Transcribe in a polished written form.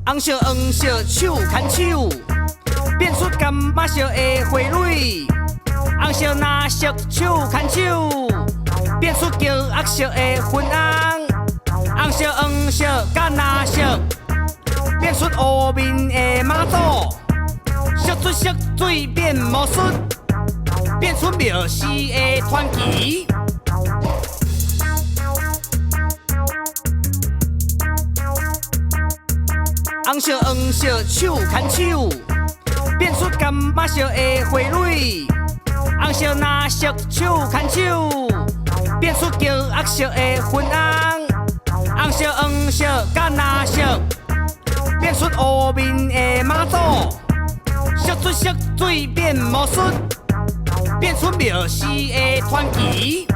红烧黄烧手牵手，变出干巴烧的花蕊。红烧蓝色手牵手，变出叫鸭色的粉红。红烧黄烧甲蓝色，变出乌面的马祖。烧出色水变魔术，变出庙寺的传奇。红烧黄烧手牵手，变出干巴烧的花蕊。红烧蓝色手牵手，变出叫鸭色的粉红。红烧黄烧甲蓝色，变出乌面的马祖。烧出色水变魔术，变出庙寺的传奇。